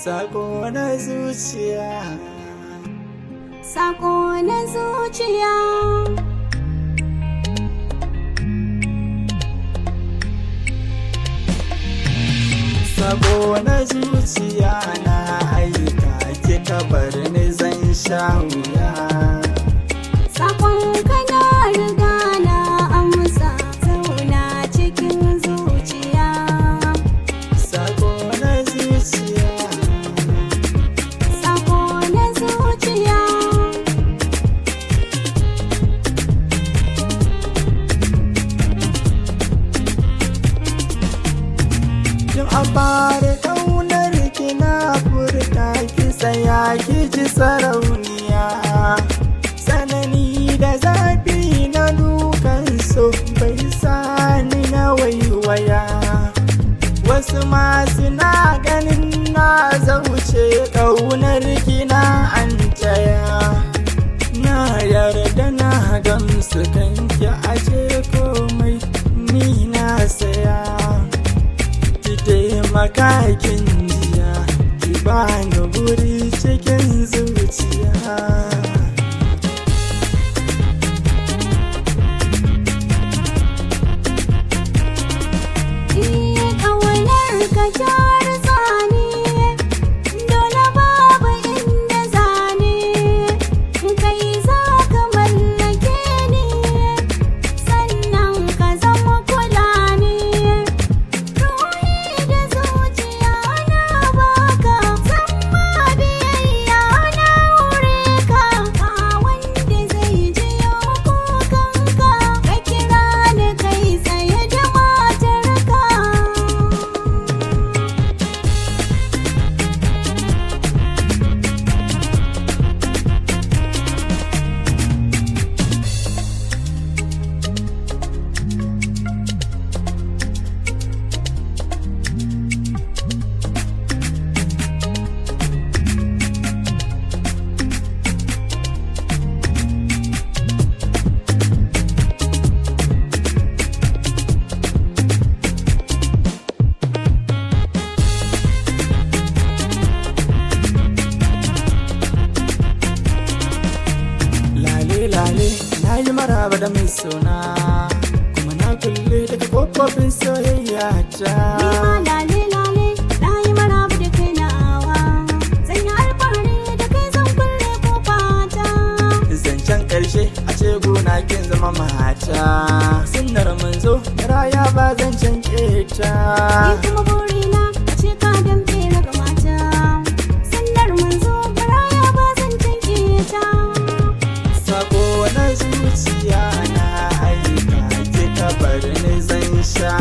Sako na zuciya. Sako na zuciya. Sako na zuciya na aika kika bar ni zan sha wuya. Sakon ka na riga na amsa zauna cikin zuciya. Sako na zuciya. Sako na zuciya. Yin abare kaunar ki na furta ki tsaya ki ji sarauniya. Sanani da zafi na dukan so bai sani na waiwaya. Wasu masu na ganin na zauce kaunar ki na antaya. Na yarda na gamsu kanki aje komai ni na saya. Makakin jiya ki bani guri cikin zuciya. Ƙaunar ka jar zane dole babu inda zane kai za ka mallake ni sannan ka zama kula ni. Lale na yi maraba da mai suna kuma na kulle daga kofofin soyayya ta. Lale na yi maraba da kai nawa zan yi alfahari da kai zan kulle kofata. Zancen karshe a ce gona kin zama mata. Sunnar manzo raya ba zancen keta. Ni kuma burina a ce ka dambe na mata. Sunnar manzo raya ba zancen keta. Sako na zuciya na aika kika bar ni zan sha